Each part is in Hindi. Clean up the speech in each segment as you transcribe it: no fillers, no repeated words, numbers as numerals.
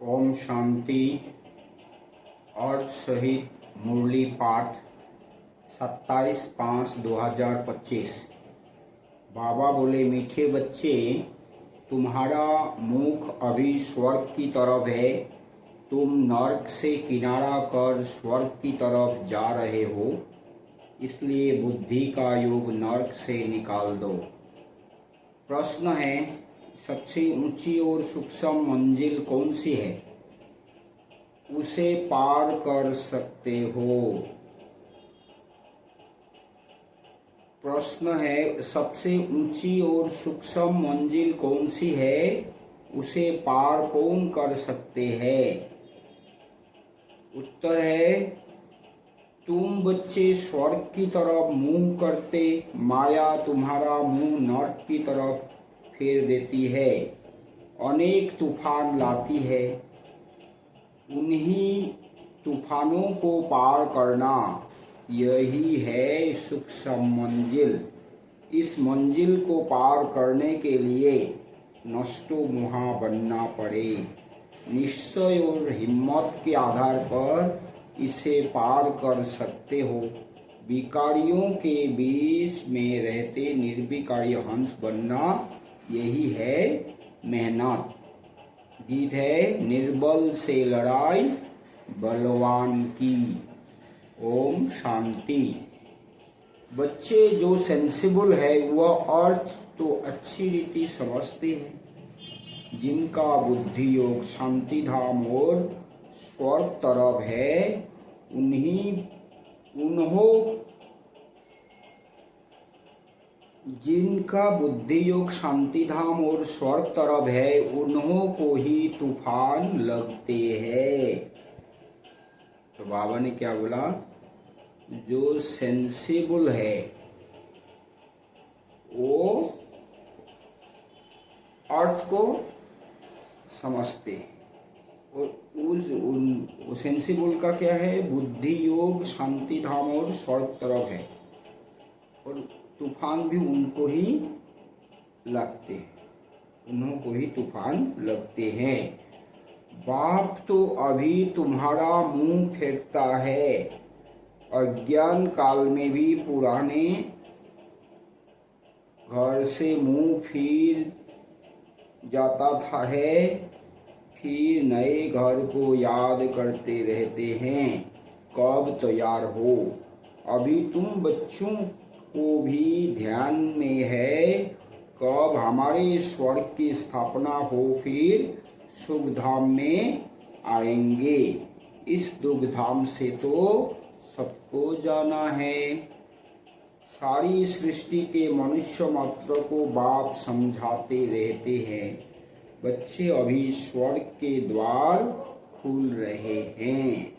ओम शांति। अर्थ सहित मुरली पाठ 27/5/2025। बाबा बोले, मीठे बच्चे, तुम्हारा मुख अभी स्वर्ग की तरफ है। तुम नर्क से किनारा कर स्वर्ग की तरफ जा रहे हो, इसलिए बुद्धि का योग नर्क से निकाल दो। प्रश्न है, सबसे ऊंची और सूक्ष्म मंजिल कौन सी है? उसे पार कर सकते हो। प्रश्न है, सबसे ऊंची और सूक्ष्म मंजिल कौन सी है? उसे पार कौन कर सकते हैं? उत्तर है, तुम बच्चे स्वर्ग की तरफ मुंह करते, माया तुम्हारा मुंह नर्क की तरफ फेर देती है, अनेक तूफान लाती है। उन्हीं तूफानों को पार करना, यही है सूक्ष्म मंजिल। इस मंजिल को पार करने के लिए नष्टो मुहा बनना पड़े। निश्चय और हिम्मत के आधार पर इसे पार कर सकते हो। विकारियों के बीच में रहते निर्विकारी हंस बनना, यही है मेहनत। गीत है, निर्बल से लड़ाई बलवान की। ओम शांति। बच्चे जो सेंसिबल है वह अर्थ तो अच्छी रीति समझते हैं। जिनका बुद्धि योग शांति धाम और स्वर्ग तरफ है, जिनका बुद्धि योग शांति धाम और स्वर्ग तरफ है, उन्हों को ही तूफान लगते हैं। तो बाबा ने क्या बोला? जो सेंसिबल है वो अर्थ को समझते हैं, और सेंसिबल का क्या है? बुद्धि योग शांति धाम और स्वर्ग तरफ है, और तूफान भी उनको ही लगते हैं, उन्हों को ही तूफान लगते हैं। बाप तो अभी तुम्हारा मुंह फेरता है। अज्ञान काल में भी पुराने घर से मुंह फिर जाता था है, फिर नए घर को याद करते रहते हैं, कब तैयार हो। अभी तुम बच्चों को भी ध्यान में है, कब हमारे स्वर्ग की स्थापना हो, फिर सुख धाम में आएंगे। इस दुख धाम से तो सबको जाना है। सारी सृष्टि के मनुष्य मात्र को बाप समझाते रहते हैं। बच्चे, अभी स्वर्ग के द्वार खुल रहे हैं।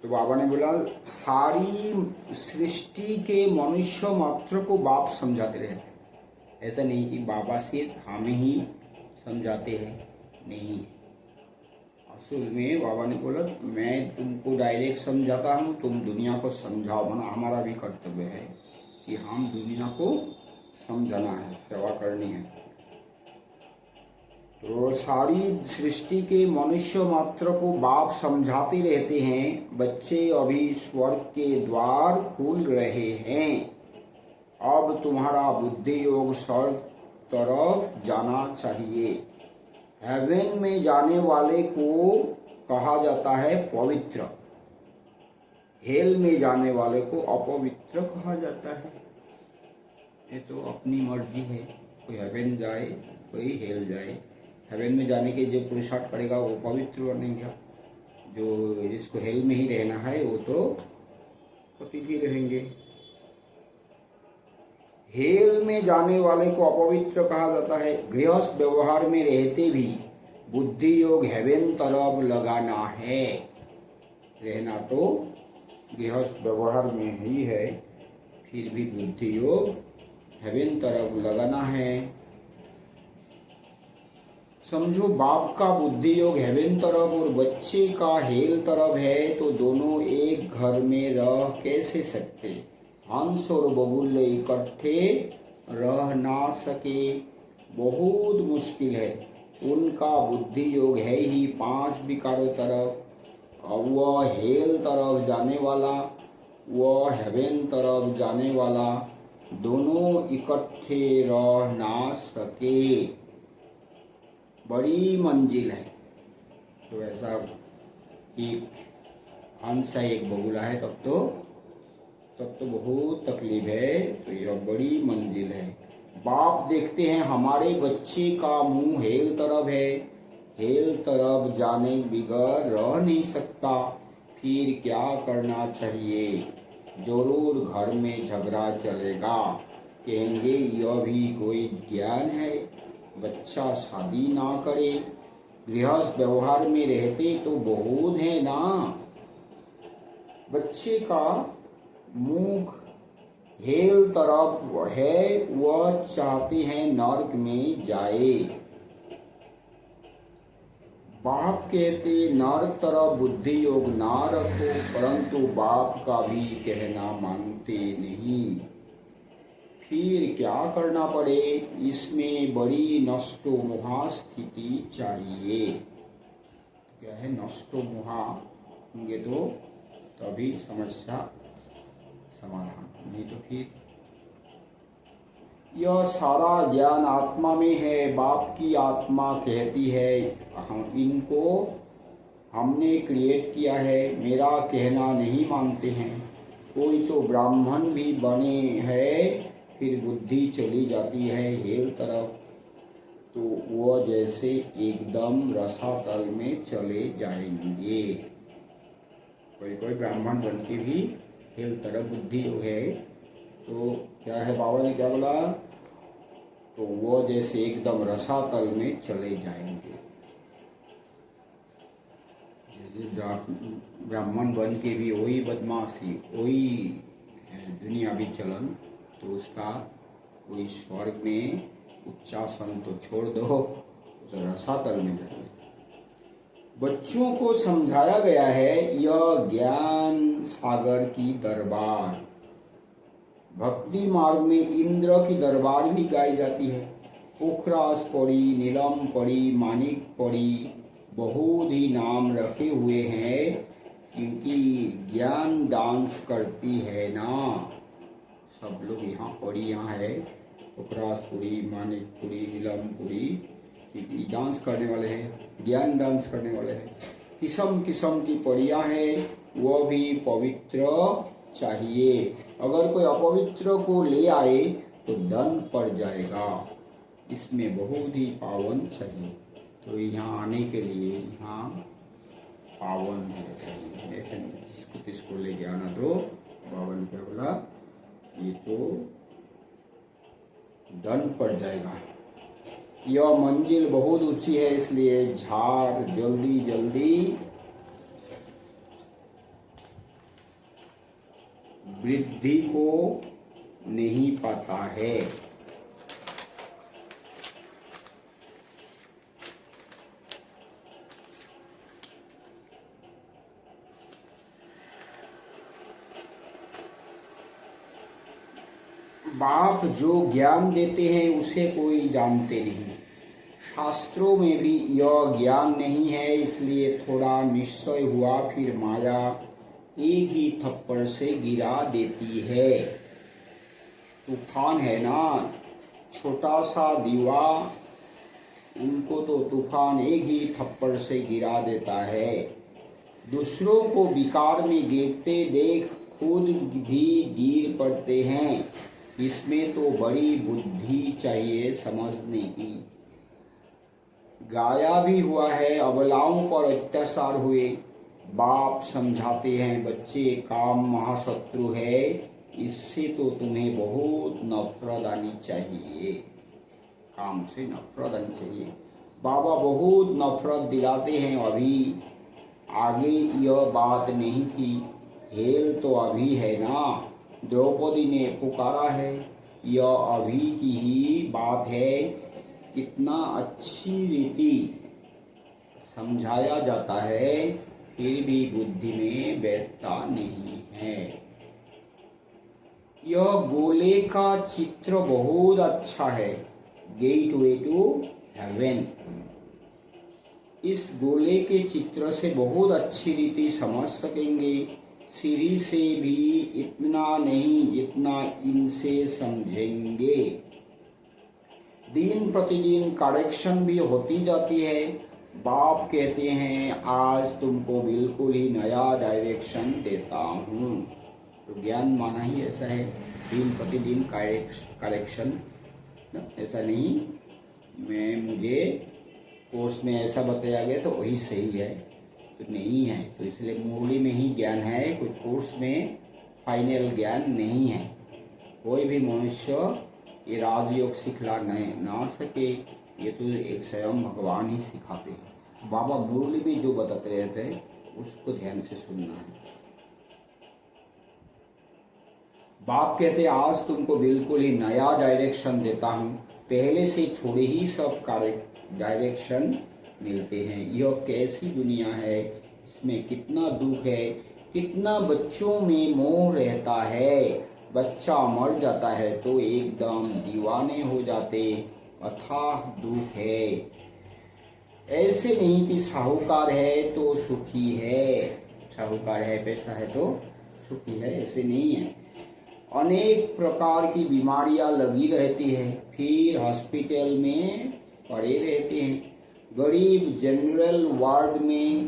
तो बाबा ने बोला, सारी सृष्टि के मनुष्य मात्र को बाप समझाते रहते। ऐसा नहीं कि बाबा सिर्फ हमें ही समझाते हैं, नहीं। असल में बाबा ने बोला, मैं तुमको डायरेक्ट समझाता हूँ, तुम दुनिया को समझाओ। माना हमारा भी कर्तव्य है कि हम दुनिया को समझाना है, सेवा करनी है। तो सारी सृष्टि के मनुष्य मात्र को बाप समझाते रहते हैं। बच्चे, अभी स्वर्ग के द्वार खुल रहे हैं। अब तुम्हारा बुद्धि योग स्वर्ग तरफ जाना चाहिए। हेवन में जाने वाले को कहा जाता है पवित्र, हेल में जाने वाले को अपवित्र कहा जाता है। ये तो अपनी मर्जी है, कोई हेवन जाए, कोई हेल जाए। हेवन में जाने के जो पुरुषार्थ करेगा वो पवित्र बनेगा, जो जिसको हेल में ही रहना है वो तो पतित ही रहेंगे। हेल में जाने वाले को अपवित्र कहा जाता है। गृहस्थ व्यवहार में रहते भी बुद्धि योग हेवन तरफ लगाना है। रहना तो गृहस्थ व्यवहार में ही है, फिर भी बुद्धि योग हेवन तरफ लगाना है। समझो बाप का बुद्धि योग हेवन तरफ और बच्चे का हेल तरफ है, तो दोनों एक घर में रह कैसे सकते? हंस और बगुले इकट्ठे रह ना सके, बहुत मुश्किल है। उनका बुद्धि योग है ही 5 विकारों तरफ। अब वह हेल तरफ जाने वाला, वह हेवन तरफ जाने वाला, दोनों इकट्ठे रह ना सके। बड़ी मंजिल है। तो ऐसा एक हंस है, एक बगुला है, तब तो बहुत तकलीफ है। तो यह बड़ी मंजिल है। बाप देखते हैं हमारे बच्चे का मुंह हेल तरफ है, हेल तरफ जाने बिगड़ रह नहीं सकता, फिर क्या करना चाहिए? जरूर घर में झगड़ा चलेगा। कहेंगे यह भी कोई ज्ञान है, बच्चा शादी ना करे, गृहस्थ व्यवहार में रहते तो बहुत है ना। बच्चे का मुख हेल तरफ है, वह चाहते हैं नर्क में जाए। बाप कहते नर्क तरफ बुद्धि योग ना रखो, परंतु बाप का भी कहना मानते नहीं। फिर क्या करना पड़े? इसमें बड़ी नष्टो मोहा स्थिति चाहिए। क्या है नष्टो मोहा? होंगे तो तभी समस्या समाधान, नहीं तो फिर यह सारा ज्ञान आत्मा में है। बाप की आत्मा कहती है हम इनको हमने क्रिएट किया है, मेरा कहना नहीं मानते हैं। कोई तो ब्राह्मण भी बने हैं, फिर बुद्धि चली जाती है हेल तरफ, तो वह जैसे एकदम रसातल में चले जाएंगे। कोई कोई ब्राह्मण बन के भी हेल तरफ बुद्धि है, तो क्या है बाबा ने क्या बोला? तो वो जैसे एकदम रसातल में चले जाएंगे। जैसे ब्राह्मण बन के भी वही बदमाशी, वही दुनियावी चलन, तो उसका कोई स्वर्ग में उच्चासन तो छोड़ दो, तो रसातल में जाएंगे। बच्चों को समझाया गया है यह ज्ञान सागर की दरबार। भक्ति मार्ग में इंद्र की दरबार भी गाई जाती है। पोखरास पड़ी, नीलम पड़ी, मानिक पड़ी, बहुत ही नाम रखे हुए हैं, क्योंकि ज्ञान डांस करती है ना। सब लोग यहाँ पड़ी, यहाँ है पोखरासपुरी, मानिकपुरी, नीलमपुरी, क्योंकि डांस करने वाले हैं, ज्ञान डांस करने वाले हैं। किस्म किस्म की पड़ियाँ हैं, वह भी पवित्र चाहिए। अगर कोई अपवित्र को ले आए तो दंड पड़ जाएगा। इसमें बहुत ही पावन चाहिए। तो यहाँ आने के लिए यहाँ पावन है चाहिए, ऐसे जिसको किसको लेके आना। तो बाबा ने क्या बोला? ये तो दंड पड़ जाएगा। यह मंजिल बहुत ऊंची है, इसलिए झाड़ जल्दी जल्दी वृद्धि को नहीं पाता है। बाप जो ज्ञान देते हैं उसे कोई जानते नहीं। शास्त्रों में भी यह ज्ञान नहीं है, इसलिए थोड़ा निश्चय हुआ फिर माया एक ही थप्पड़ से गिरा देती है। तूफान है ना, छोटा सा दीवा, उनको तो तूफान एक ही थप्पड़ से गिरा देता है। दूसरों को विकार में गिरते देख खुद भी गिर पड़ते हैं। इसमें तो बड़ी बुद्धि चाहिए समझने की। गाया भी हुआ है, अबलाओं पर अत्याचार हुए, बाप समझाते हैं बच्चे काम महाशत्रु है, इससे तो तुम्हें बहुत नफरत आनी चाहिए, काम से नफरत आनी चाहिए। बाबा बहुत नफरत दिलाते हैं। अभी आगे यह बात नहीं थी, हेल तो अभी है ना। द्रौपदी ने पुकारा है, यह अभी की ही बात है। कितना अच्छी रीति समझाया जाता है, फिर भी बुद्धि में बैठता नहीं है। यह गोले का चित्र बहुत अच्छा है, गेटवे टू हेवन। इस गोले के चित्र से बहुत अच्छी रीति समझ सकेंगे, सीढ़ी से भी इतना नहीं जितना इनसे समझेंगे। दिन प्रतिदिन करेक्शन भी होती जाती है। बाप कहते हैं आज तुमको बिल्कुल ही नया डायरेक्शन देता हूँ। तो ज्ञान माना ही ऐसा है, दिन प्रतिदिन करेक्शन, ऐसा नहीं मुझे कोर्स में ऐसा बताया गया तो वही सही है, तो नहीं है। तो इसलिए मुरली में ही ज्ञान है, कोई कोर्स में फाइनल ज्ञान नहीं है। कोई भी मनुष्य ये राजयोग सिखला ना सके, ये तो एक स्वयं भगवान ही सिखाते हैं। बाबा मुरली भी जो बताते रहते हैं उसको ध्यान से सुनना है। बाप कहते आज तुमको बिल्कुल ही नया डायरेक्शन देता हूँ, पहले से थोड़े ही सब डायरेक्शन मिलते हैं। यह कैसी दुनिया है, इसमें कितना दुख है, कितना बच्चों में मोह रहता है। बच्चा मर जाता है तो एकदम दीवाने हो जाते, अथाह दुख है। ऐसे नहीं कि साहूकार है तो सुखी है, साहूकार है पैसा है तो सुखी है, ऐसे नहीं है। अनेक प्रकार की बीमारियां लगी रहती है, फिर हॉस्पिटल में पड़े रहते हैं, गरीब जनरल वार्ड में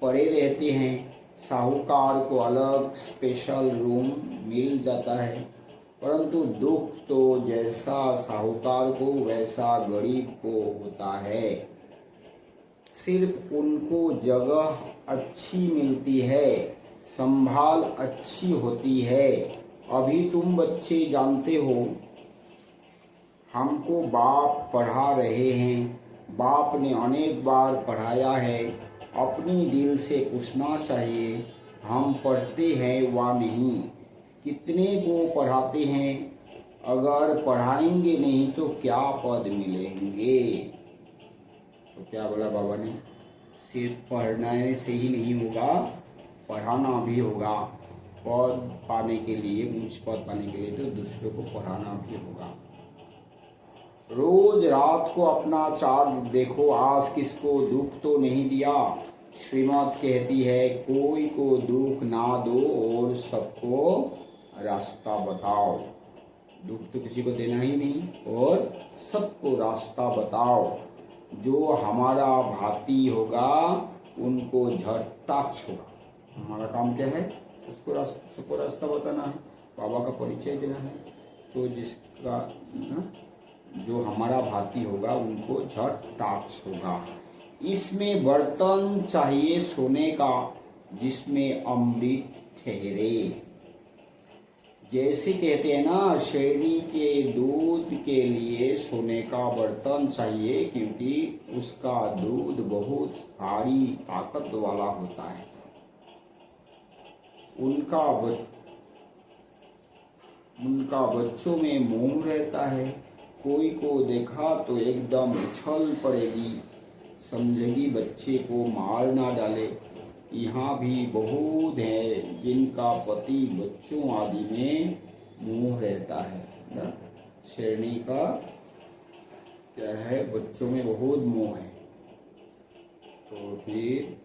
पड़े रहते हैं। साहूकार को अलग स्पेशल रूम मिल जाता है, परंतु दुख तो जैसा साहूकार को वैसा गरीब को होता है। सिर्फ उनको जगह अच्छी मिलती है, संभाल अच्छी होती है। अभी तुम बच्चे जानते हो, हमको बाप पढ़ा रहे हैं, बाप ने अनेक बार पढ़ाया है। अपनी दिल से पूछना चाहिए हम पढ़ते हैं वा नहीं, कितने को पढ़ाते हैं, अगर पढ़ाएंगे नहीं तो क्या पद मिलेंगे। तो क्या बोला बाबा ने, सिर्फ पढ़ने से ही नहीं होगा, पढ़ाना भी होगा। पद पाने के लिए, ऊंच पद पाने के लिए तो दूसरों को पढ़ाना भी होगा। रोज रात को अपना चार्ट देखो, आज किसको दुख तो नहीं दिया। श्रीमद् कहती है कोई को दुख ना दो और सबको रास्ता बताओ। दुख तो किसी को देना ही नहीं और सबको रास्ता बताओ। जो हमारा भाती होगा उनको झट्टा छोड़ा। हमारा काम क्या है, सबको रास्ता बताना है, बाबा का परिचय देना है। तो जिसका जो हमारा भाती होगा उनको झट टाच होगा। इसमें बर्तन चाहिए सोने का जिसमें अमृत ठहरे। जैसे कहते हैं ना, शेरनी के दूध के लिए सोने का बर्तन चाहिए, क्योंकि उसका दूध बहुत भारी ताकत वाला होता है। उनका बच्चों में मोह रहता है। कोई को देखा तो एकदम उछल पड़ेगी, समझेगी बच्चे को मार ना डाले। यहाँ भी बहुत है जिनका पति बच्चों आदि में मोह रहता है। शेरनी का क्या है, बच्चों में बहुत मोह है। तो फिर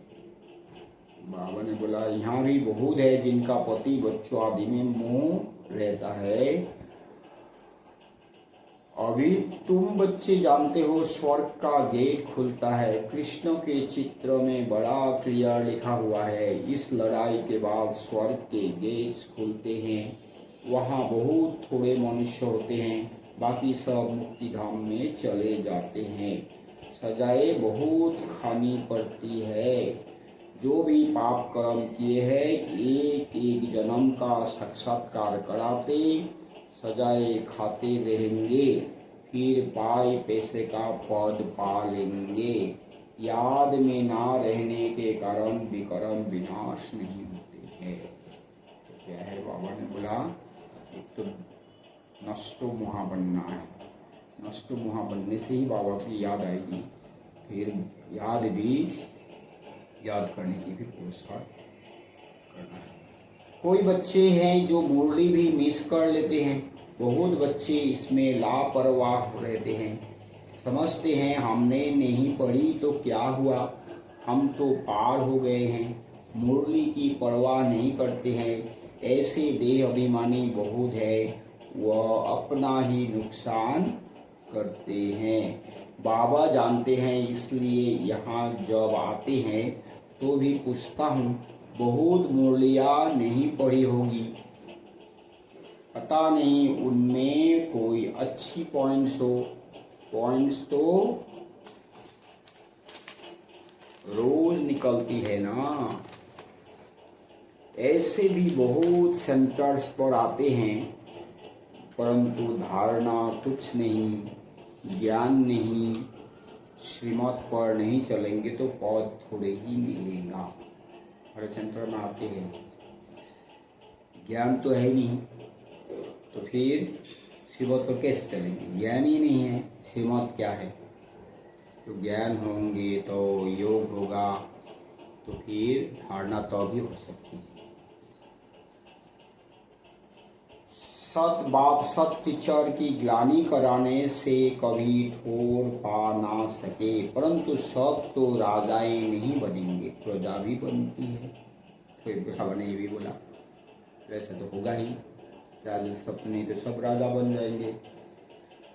बाबा ने बोला यहाँ भी बहुत है जिनका पति बच्चों आदि में मोह रहता है। अभी तुम बच्चे जानते हो स्वर्ग का गेट खुलता है। कृष्ण के चित्र में बड़ा क्लियर लिखा हुआ है, इस लड़ाई के बाद स्वर्ग के गेट्स खुलते हैं। वहाँ बहुत थोड़े मनुष्य होते हैं, बाकी सब मुक्ति धाम में चले जाते हैं। सजाएं बहुत खानी पड़ती है। जो भी पाप कर्म किए हैं एक एक जन्म का साक्षात्कार कराते, सजाए खाते रहेंगे, फिर पाए पैसे का पद पा लेंगे। याद में ना रहने के कारण विकर्म विनाश नहीं होते हैं। तो क्या है, बाबा ने बोला एक तो नष्टो मोहा बनना है, नष्ट मोह बनने से ही बाबा की याद आएगी, फिर याद करने की भी पुरस्कार करना है। कोई बच्चे हैं जो मुरली भी मिस कर लेते हैं, बहुत बच्चे इसमें लापरवाह रहते हैं, समझते हैं हमने नहीं पढ़ी तो क्या हुआ, हम तो पार हो गए हैं, मुरली की परवाह नहीं करते हैं। ऐसे देह अभिमानी बहुत है, वह अपना ही नुकसान करते हैं। बाबा जानते हैं, इसलिए यहाँ जब आते हैं तो भी पूछता हूँ, बहुत मुरलियाँ नहीं पढ़ी होगी, पता नहीं उनमें कोई अच्छी पॉइंट्स तो रोज निकलती है ना। ऐसे भी बहुत सेंटर्स पर आते हैं, परंतु धारणा कुछ नहीं, ज्ञान नहीं, श्रीमत पर नहीं चलेंगे तो पद थोड़े ही मिलेगा। हर सेंटर में आते हैं, ज्ञान तो है नहीं, तो फिर श्रीमत पर कैसे चलेंगे, ज्ञान ही नहीं है, श्रीमत क्या है। तो ज्ञान होंगे तो योग होगा, तो फिर धारणा तो भी हो सकती है। सत बाप सत टीचर की ग्लानि कराने से कभी ठोर पा ना सके, परंतु सब तो राजाएं नहीं बनेंगे, प्रजा भी बनती है। तो बाबा ने ये भी बोला, ऐसा तो होगा ही, राजा सब नहीं तो सब राजा बन जाएंगे,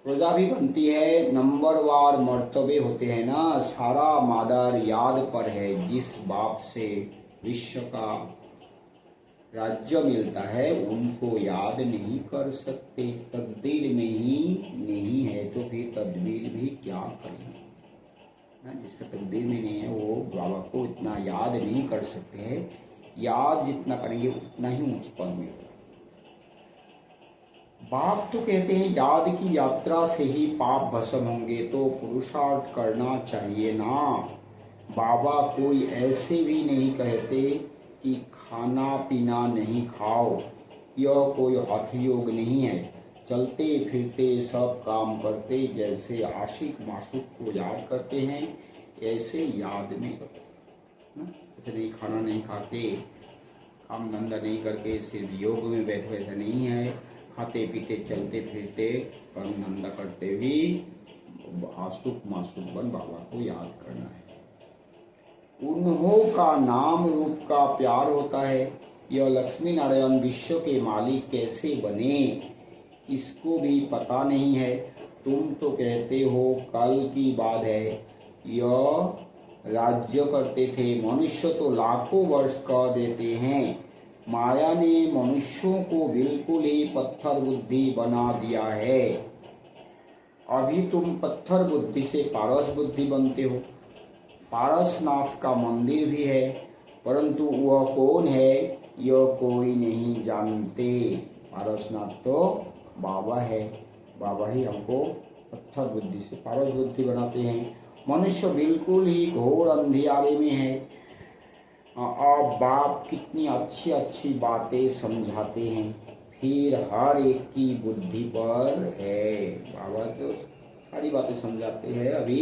प्रजा भी बनती है। नंबरवार मर्तबे होते हैं ना, सारा मादर याद पर है, जिस बाप से विश्व का राज्य मिलता है उनको याद नहीं कर सकते। तकदीर में ही नहीं है तो फिर तदबीर भी क्या करें ना, जिसका तकदीर में नहीं है वो बाबा को इतना याद नहीं कर सकते हैं। याद जितना करेंगे उतना ही ऊंच पद मिलेगा। बाप तो कहते हैं याद की यात्रा से ही पाप भस्म होंगे, तो पुरुषार्थ करना चाहिए ना। बाबा कोई ऐसे भी नहीं कहते कि खाना पीना नहीं खाओ, यह कोई हठ योग नहीं है। चलते फिरते सब काम करते, जैसे आशिक माशूक को याद करते हैं ऐसे याद में रखो। ऐसे नहीं खाना नहीं खाते, काम धंधा नहीं करके सिर्फ योग में बैठो, ऐसा नहीं है। खाते पीते चलते फिरते काम धंधा करते भी आशुक माशुक बन बाबा को याद करना है। उन्हों का नाम रूप का प्यार होता है। यह लक्ष्मी नारायण विश्व के मालिक कैसे बने इसको भी पता नहीं है। तुम तो कहते हो कल की बात है, यह राज्य करते थे। मनुष्य तो लाखों वर्ष कह देते हैं। माया ने मनुष्यों को बिल्कुल ही पत्थर बुद्धि बना दिया है। अभी तुम पत्थर बुद्धि से पारस बुद्धि बनते हो। पारसनाथ का मंदिर भी है, परंतु वह कौन है यह कोई नहीं जानते। पारसनाथ तो बाबा है, बाबा ही हमको पत्थर बुद्धि से पारस बुद्धि बनाते हैं। मनुष्य बिल्कुल ही घोर अंधियारे में है। और बाप कितनी अच्छी अच्छी बातें समझाते हैं, फिर हर एक की बुद्धि पर है। बाबा तो सारी बातें समझाते हैं, अभी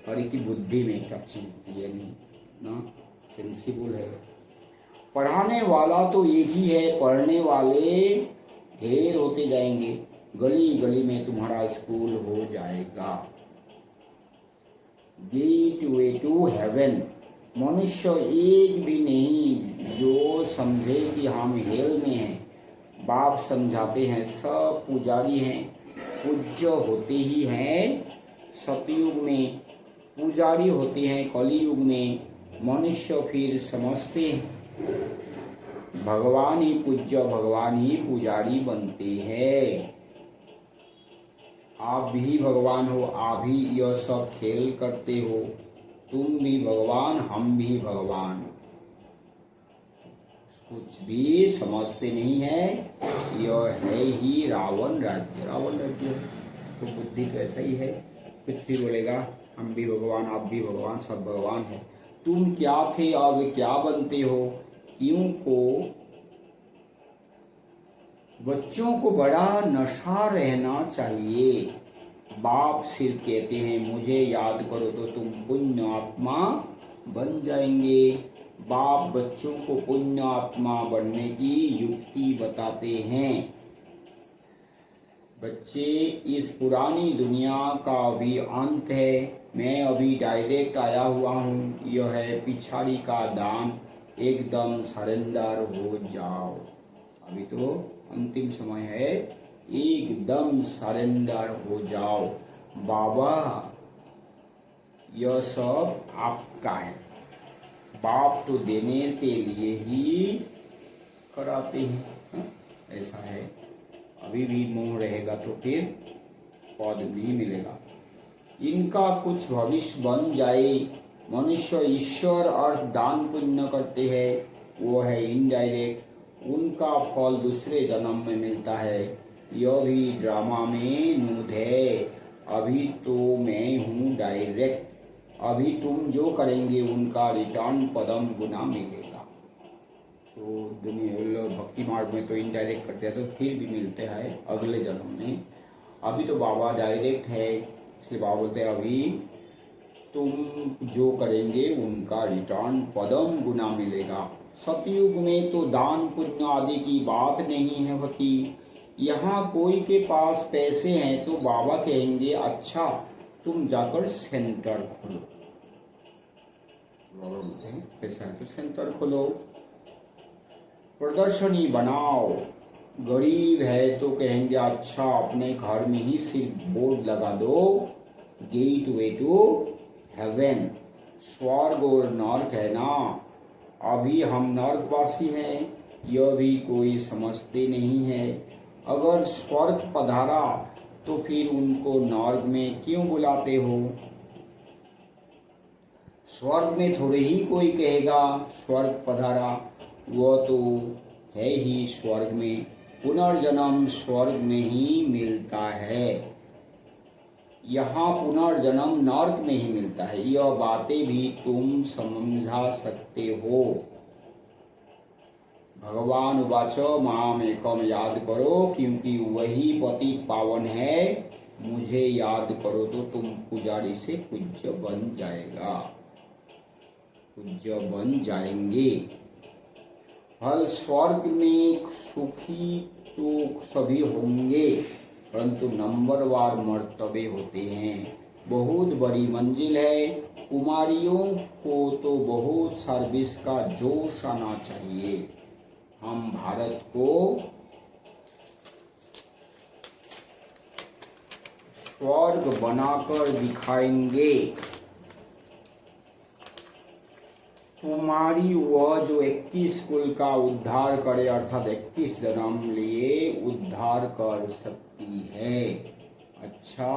हर एक की बुद्धि में टचिंग होती है, नहीं ना सेंसिबल है। पढ़ाने वाला तो एक ही है, पढ़ने वाले ढेर होते जाएंगे। गली गली में तुम्हारा स्कूल हो जाएगा। Gateway to heaven. मनुष्य एक भी नहीं जो समझे कि हम हेल में हैं। बाप समझाते हैं सब पुजारी हैं, पूज्य होते ही हैं। सतयुग में पुजारी होते हैं, कलयुग में मनुष्य फिर समझते हैं भगवान ही पूज्य, भगवान ही पुजारी बनते हैं। आप भी भगवान हो, आप ही यह सब खेल करते हो। तुम भी भगवान, हम भी भगवान। कुछ भी समझते नहीं है। यह है ही रावण राज्य। रावण राज्य तो बुद्धि तो ऐसा ही है, कुछ भी बोलेगा हम भी भगवान, आप भी भगवान, सब भगवान है। तुम क्या थे अब क्या बनते हो। क्यों को बच्चों को बड़ा नशा रहना चाहिए। बाप सिर्फ कहते हैं मुझे याद करो तो तुम पुण्य आत्मा बन जाएंगे। बाप बच्चों को पुण्य आत्मा बनने की युक्ति बताते हैं। बच्चे, इस पुरानी दुनिया का अभी अंत है। मैं अभी डायरेक्ट आया हुआ हूँ। यह है पिछाड़ी का दान। एकदम सरेंडर हो जाओ। अभी तो अंतिम समय है। एकदम सरेंडर हो जाओ। बाबा, यह सब आपका है। बाप तो देने के लिए ही कराते हैं। ऐसा है। अभी भी मोह रहेगा तो फिर पद नहीं मिलेगा। इनका कुछ भविष्य बन जाए। मनुष्य ईश्वर अर्थ दान पुण्य करते हैं, वो है इनडायरेक्ट। उनका फल दूसरे जन्म में मिलता है। यह भी ड्रामा में नूद है। अभी तो मैं हूँ डायरेक्ट। अभी तुम जो करेंगे उनका रिटर्न पदम गुना मिलेगा। तो दुनिया भक्ति मार्ग में तो इनडायरेक्ट करते हैं, तो फिर भी मिलते हैं अगले जन्म में। अभी तो बाबा डायरेक्ट है, इसलिए बाबा बोलते हैं अभी तुम जो करेंगे उनका रिटर्न पदम गुना मिलेगा। सतयुग में तो दान पुण्य आदि की बात नहीं है होती। यहाँ कोई के पास पैसे हैं तो बाबा कहेंगे अच्छा तुम जाकर सेंटर खोलो। बाबा बोलते हैं पैसा है तो सेंटर खोलो, प्रदर्शनी बनाओ। गरीब है तो कहेंगे अच्छा अपने घर में ही सिर्फ बोर्ड लगा दो, गेट वे टू हेवन। स्वर्ग और नर्क है ना। अभी हम नर्कवासी हैं, यह भी कोई समझते नहीं है। अगर स्वर्ग पधारा तो फिर उनको नर्क में क्यों बुलाते हो? स्वर्ग में थोड़े ही कोई कहेगा स्वर्ग पधारा। वह तो है ही स्वर्ग में। पुनर्जन्म स्वर्ग में ही मिलता है। यहाँ पुनर्जन्म नर्क में ही मिलता है। यह बातें भी तुम समझा सकते हो। भगवान वाच माम एकम याद करो, क्योंकि वही पति पावन है। मुझे याद करो तो तुम पुजारी से पूज्य बन जाएगा, पूज्य बन जाएंगे। फल स्वर्ग में सुखी तो सभी होंगे, परंतु नंबरवार मर्तबे होते हैं। बहुत बड़ी मंजिल है। कुमारियों को तो बहुत सर्विस का जोश आना चाहिए। हम भारत को स्वर्ग बनाकर दिखाएंगे। कुमारी वह जो 21 कुल का उद्धार करे, अर्थात 21 जन्म लिए उद्धार कर सकती है। अच्छा,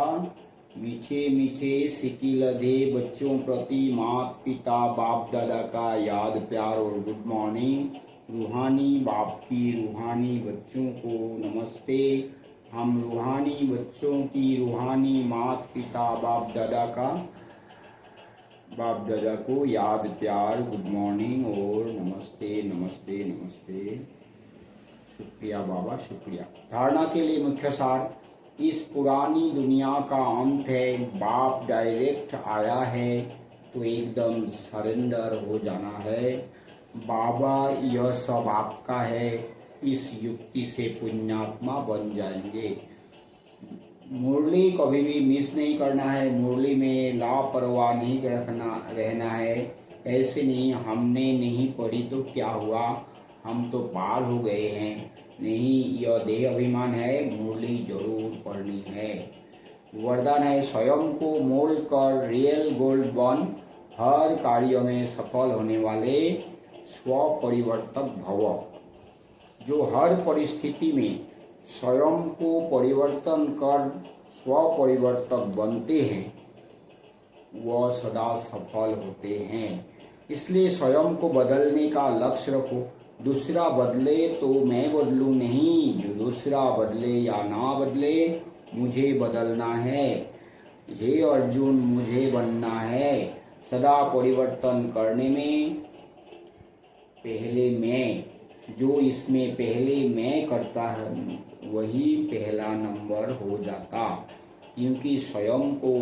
मीठे मीठे सिकिलधे बच्चों प्रति माता पिता बाप दादा का याद प्यार और गुड मॉर्निंग। रूहानी बाप की रूहानी बच्चों को नमस्ते। हम रूहानी बच्चों की रूहानी माता पिता बाप दादा को याद प्यार गुड मॉर्निंग और नमस्ते नमस्ते नमस्ते। शुक्रिया बाबा, शुक्रिया। धारणा के लिए मुख्य सार, इस पुरानी दुनिया का अंत है। बाप डायरेक्ट आया है तो एकदम सरेंडर हो जाना है। बाबा यह सब आपका है। इस युक्ति से पुण्यात्मा बन जाएंगे। मुरली कभी भी मिस नहीं करना है। मुरली में लापरवाह नहीं रहना है। ऐसे नहीं हमने नहीं पढ़ी तो क्या हुआ, हम तो पार हो गए हैं। नहीं, यह देह अभिमान है। मुरली जरूर पढ़नी है। वरदान है स्वयं को मोल्ड कर रियल गोल्ड बन। हर कार्य में सफल होने वाले स्व परिवर्तक भव। जो हर परिस्थिति में स्वयं को परिवर्तन कर स्व परिवर्तक बनते हैं, वह सदा सफल होते हैं। इसलिए स्वयं को बदलने का लक्ष्य रखो। दूसरा बदले तो मैं बदलूं नहीं, जो दूसरा बदले या ना बदले मुझे बदलना है। हे अर्जुन, मुझे बनना है। सदा परिवर्तन करने में पहले मैं, जो इसमें पहले मैं करता है वही पहला नंबर हो जाता। क्योंकि स्वयं को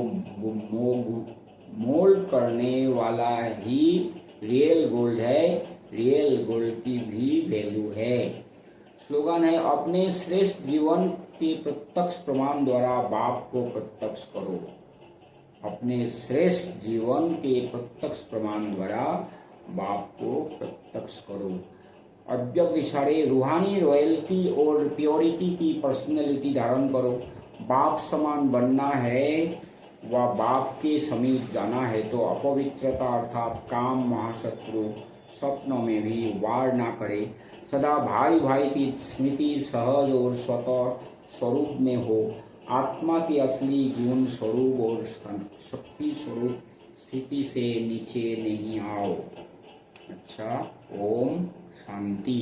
मोल्ड करने वाला ही रियल गोल्ड है। रियल गोल्ड की भी वैल्यू है। स्लोगन है, अपने श्रेष्ठ जीवन के प्रत्यक्ष प्रमाण द्वारा बाप को प्रत्यक्ष करो। अपने श्रेष्ठ जीवन के प्रत्यक्ष प्रमाण द्वारा बाप को प्रत्यक्ष करो। अव्यक्त इशारे रूहानी रॉयल्टी और प्योरिटी की पर्सनैलिटी धारण करो। बाप समान बनना है व बाप के समीप जाना है तो अपवित्रता अर्थात काम महाशत्रु स्वप्नों में भी वार ना करे। सदा भाई भाई की स्मृति सहज और स्वतः स्वरूप में हो। आत्मा के असली गुण स्वरूप और शक्ति स्वरूप स्थिति से नीचे नहीं आओ। अच्छा, ओम शांति।